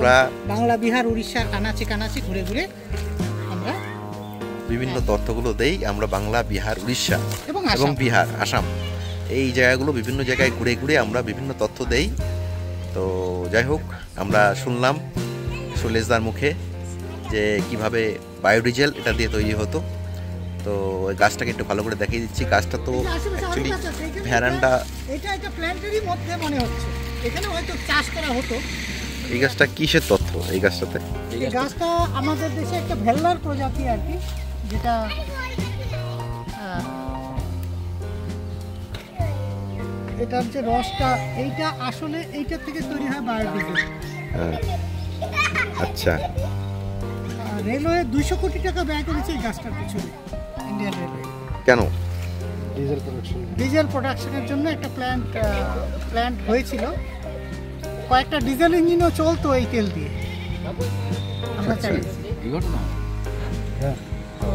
আমরা বাংলা, বিহার, উড়িষ্যার কানাচি কানাচি ঘুরে ঘুরে আমরা বিভিন্ন তথ্যগুলো দেই। আমরা বাংলা, বিহার, উড়িষ্যা এবং এবং বিহার, আসাম এই জায়গাগুলো বিভিন্ন জায়গায় ঘুরে ঘুরে আমরা বিভিন্ন তথ্য দেই। তো যাই হোক, আমরা শুনলাম শৈলেশদার মুখে যে কিভাবে বায়োডিজেল এটা দিয়ে তৈরি হতো। তো ওই গাছটাকে একটু ভালো করে দেখিয়ে দিচ্ছি। গাছটা তো অ্যাকচুয়ালি ভ্যারান্ডা, এটা একটা প্ল্যান্টেরই মধ্যে মনে হচ্ছে, এখানে হয়তো চাষ করা হতো। এই গাছটা কিসের তথ্য? এই গাছটাতে, এই গাছটা আমাদের দেশে একটা ভেল্লার প্রজাতি আর কি, যেটা এটার যে রসটা, এইটা আসলে এইটার থেকে তৈরি হয় বায়োডিজেল। আচ্ছা, রেলওয়ে 200 কোটি টাকা ব্যয় করেছে এই গাছটার পিছনে, ইন্ডিয়ান রেলওয়ে। কেন? ডিজেল প্রোডাকশনের জন্য একটা প্ল্যান্ট হয়েছিল। কয়েকটা ডিজেল ইঞ্জিনও চলতো এই তেল দিয়ে। আমরা চালিয়েছি। তো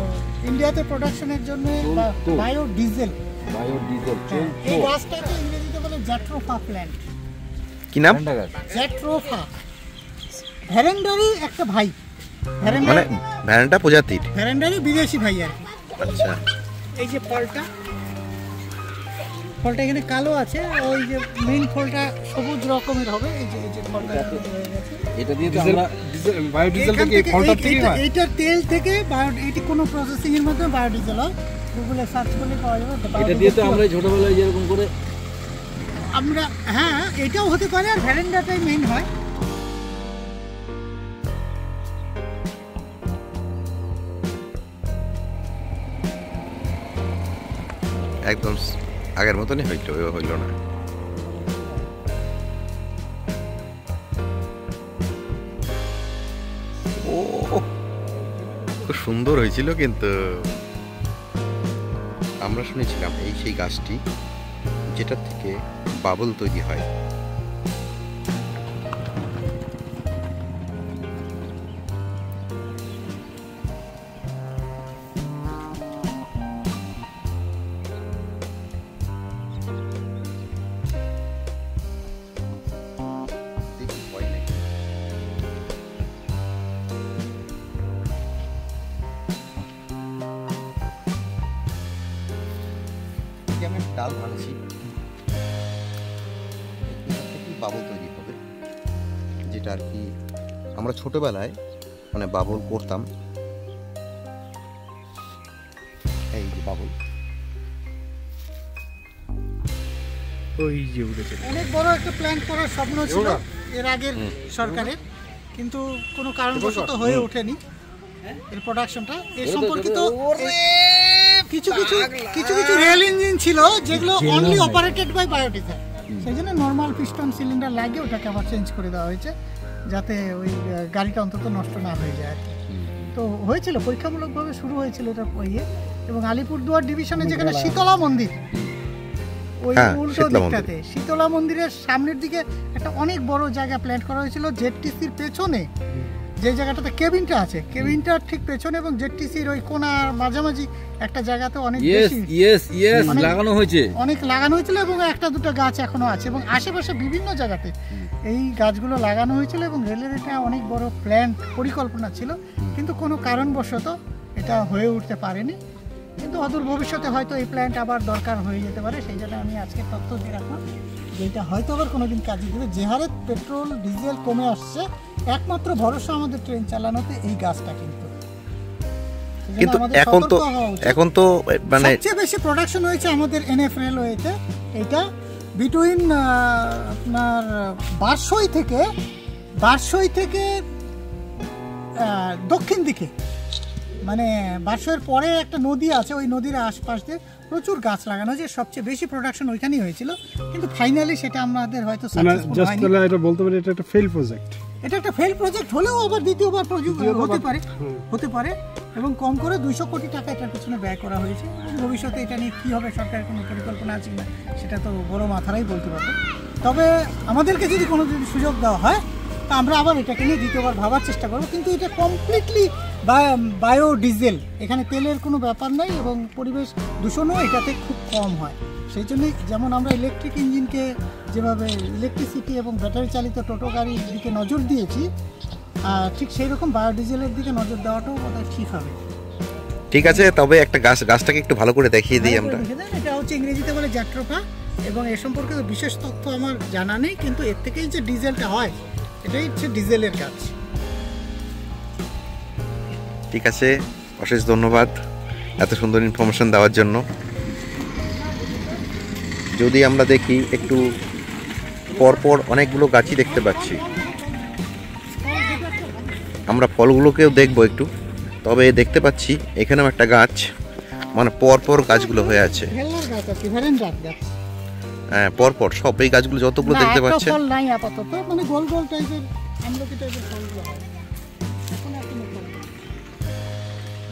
ইন্ডিয়াতে প্রোডাকশনের জন্য বায়োডিজেল, এই গাছটাকে ইংরেজিতে বলে জ্যাট্রোফা প্ল্যান্ট। কি নাম? জ্যাট্রোফা, ভ্যারেন্ডারি একটা ভাই, মানে ভ্যারেন্ডা প্রজাতির, ভ্যারেন্ডারি বিদেশি ভাই আর কি। আচ্ছা, এই যে ফলটা এখানে কালো আছে, ওই যে মেইন ফলটা সবুজ রকমের হবে। এই যে ফলটা হয়ে গেছে, এটা দিয়ে তো আমরা বায়োডিজেল থেকে ফলটা থেকে হয়। এইটা তেল থেকে এটি কোনো প্রসেসিং এর মাধ্যমে বায়োডিজেল হয়। গুগলে সার্চ করলে পাওয়া যাবে। এটা দিয়ে তো আমরা ছোটবেলায় যেরকম করে আমরা, হ্যাঁ এটাও হতে পারে, আর ভ্যারেন্ডাটাই মেইন হয়। একদম আগের মতনই হইল না। ও খুব সুন্দর হয়েছিল, কিন্তু আমরা শুনেছিলাম এই সেই গাছটি যেটা থেকে বাবল তৈরি হয়। আমি ডাল ভাঙছি, বাবল তৈরি হবে, যেটা আর কি আমরা ছোটবেলায় মানে বাবল করতাম। এই যে বাবল, ওই যে উঠেছে। অনেক বড় একটা প্ল্যান করার স্বপ্ন ছিল এর আগের সরকারের, কিন্তু কোনো কারণবশত হয়ে ওঠেনি এর প্রোডাকশনটা। এর সম্পর্কিত কিছু রেল ইঞ্জিন ছিল যেগুলো অনলি অপারেটেড বাই বায়োডিজেল, সেই জন্য নর্মাল পিস্টন সিলিন্ডার লাগিয়ে ওটাকে আবার চেঞ্জ করে দেওয়া হয়েছে, যাতে ওই গাড়িটা অন্তত নষ্ট না হয়ে যায়। তো হয়েছিল, পরীক্ষামূলকভাবে শুরু হয়েছিল এটা ইয়ে। এবং আলিপুরদুয়ার ডিভিশনে যেখানে শীতলা মন্দির, ওই উল্টো দিকটাতে শীতলা মন্দিরের সামনের দিকে একটা অনেক বড় জায়গা প্ল্যান করা হয়েছিল জেডটিসির পেছনে, যে জায়গাটাতে কেবিনটা আছে, কেবিনটার ঠিক পেছনে এবং জেডটিসির ওই কোনার মাঝামাঝি একটা জায়গাতে অনেক লাগানো হয়েছে, অনেক লাগানো হয়েছিল এবং একটা দুটো গাছ এখনো আছে এবং আশেপাশে বিভিন্ন জায়গাতে এই গাছগুলো লাগানো হয়েছিল। এবং রেলের এটা অনেক বড় প্ল্যান পরিকল্পনা ছিল, কিন্তু কোনো কারণবশত এটা হয়ে উঠতে পারেনি। কিন্তু অদূর ভবিষ্যতে হয়তো এই প্ল্যান্ট আবার দরকার হয়ে যেতে পারে, সেই জন্য আমি আজকে তথ্য দিয়ে রাখলাম যে এটা হয়তো আবার কোনোদিন কাজে দেবে। যে হারে পেট্রোল ডিজেল কমে আসছে, একমাত্র ভরসা আমাদের ট্রেন চালানোতে এই গাছটা। কিন্তু এখন তো মানে সবচেয়ে বেশি প্রোডাকশন হয়েছে আমাদের এনএফ রেলওয়েতে। এটা বিটুইন আপনার বারসই থেকে দক্ষিণ দিকে, মানে বারসইয়ের পরে একটা নদী আছে, ওই নদীর আশপাশ দিয়ে প্রচুর গাছ লাগানো হয়েছে, সবচেয়ে বেশি প্রোডাকশন ওইখানেই হয়েছিল। কিন্তু ফাইনালি সেটা আমাদের হয়তো সাকসেসফুল হয়নি। এটা বলতে পারি এটা একটা ফেল প্রজেক্ট। এটা একটা ফেল প্রজেক্ট হলেও আবার দ্বিতীয়বার হতে পারে এবং কম করে 200 কোটি টাকা এটার পিছনে ব্যয় করা হয়েছে। ভবিষ্যতে এটা নিয়ে কী হবে, সরকারের কোনো পরিকল্পনা আছে না সেটা তো বড় মাথারাই বলতে পারবে। তবে আমাদেরকে যদি কোনো সুযোগ দেওয়া হয় তা আমরা আবার এটাকে নিয়ে দ্বিতীয়বার ভাবার চেষ্টা করবো। কিন্তু এটা কমপ্লিটলি বায়োডিজেল, এখানে তেলের কোনো ব্যাপার নাই এবং পরিবেশ দূষণও এটাতে খুব কম হয়। সেই জন্যই যেমন আমরা ইলেকট্রিক ইঞ্জিনকে যেভাবে ইলেকট্রিসিটি এবং ব্যাটারি চালিত টোটো গাড়ির দিকে নজর দিয়েছি, ঠিক সেই রকম বায়োডিজেলের দিকে নজর দেওয়াটাও বোধহয় ঠিক হবে। ঠিক আছে, তবে একটা গাছটাকে একটু ভালো করে দেখিয়ে দিই আমরা। এটা হচ্ছে ইংরেজিতে বলে জাট্রোফা, এবং এ সম্পর্কে তো বিশেষ তথ্য আমার জানা নেই, কিন্তু এর থেকেই যে ডিজেলটা হয় এটাই হচ্ছে ডিজেলের গাছ। ঠিক আছে, অশেষ ধন্যবাদ এত সুন্দর ইনফরমেশন দেওয়ার জন্য। যদি আমরা দেখি একটু পরপর অনেকগুলো গাছই দেখতে পাচ্ছি, আমরা ফলগুলোকেও দেখবো একটু। তবে দেখতে পাচ্ছি এখানেও একটা গাছ, মানে পরপর গাছগুলো হয়ে আছে। হ্যাঁ, পরপর সব এই গাছগুলো যতগুলো দেখতে পাচ্ছেন, ফল নাই আপাতত, মানে গোল গোল টাইপের আমলকি টাইপের ফলগুলো হয়। এখন আর কোনো ফল নেই।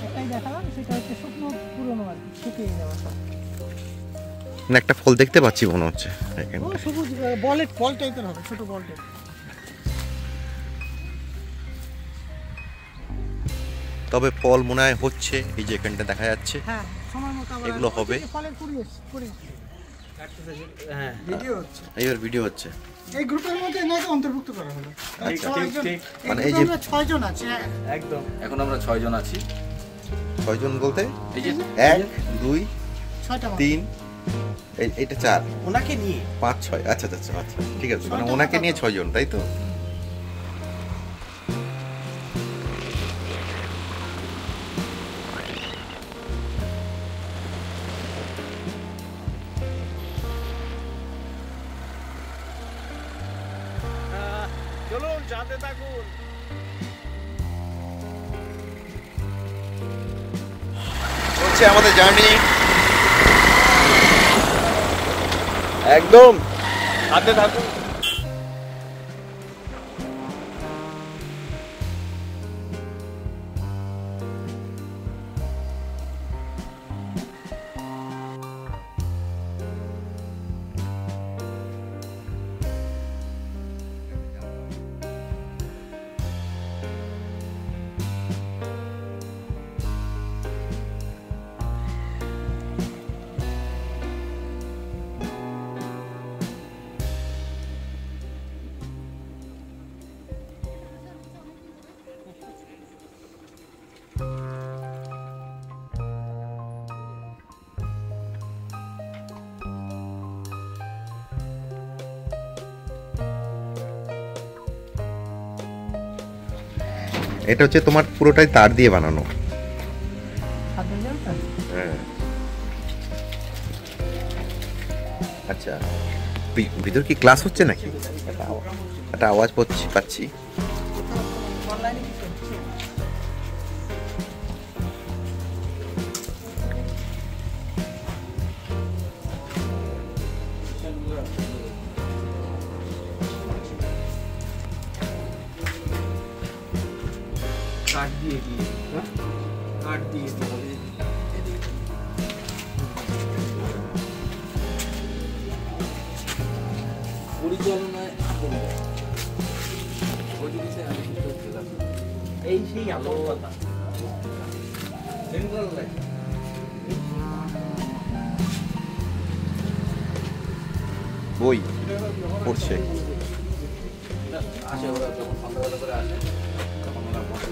এটাই দেখালাম, সেটা হচ্ছে শুকনো পুরনো আর কি, শুকিয়ে যাওয়া সব। না, একটা ফল দেখতে পাচ্ছি মনে হচ্ছে এখানে। ও সবুজ বলেট ফল টাইপের হবে, ছোট বল টাইপের। তবে ফল মনে হয় হচ্ছে, এই যে এখানটা দেখা যাচ্ছে। হ্যাঁ, সময় মতো আবার এগুলো হবে। ফলের কুড়ি হ্যাঁ, ভিডিও হচ্ছে। এইবার ভিডিও হচ্ছে। এই গ্রুপের মধ্যে এনাকে অন্তর্ভুক্ত করা হলো। ঠিক। মানে এই যে আমরা 6 জন আছি। একদম। এখন আমরা 6 জন আছি। 6 জন বলতে এই যে 1 2 6টা 3, এইটা 4, ওনাকে নিয়ে 5 6। আচ্ছা আচ্ছা আচ্ছা, ঠিক আছে, মানে ওনাকে নিয়ে 6 জন, তাই তো? চলুন যাতে থাকুন। চলছে আমাদের জার্নি। একদম হাতে থাকুন। এটা হচ্ছে তোমার পুরোটাই তার দিয়ে বানানো। হ্যাঁ, আচ্ছা, ভিতর কি ক্লাস হচ্ছে নাকি? একটা আওয়াজ পাচ্ছি। কাট দিয়ে কাট দিয়ে পরিচালনায় এই সেই আলো কথা সেন্ট্রাল লাইট বই পড়ছে। আসে, ওরা যখন সন্ধ্যাবেলা করে আসে তখন ওরা বসে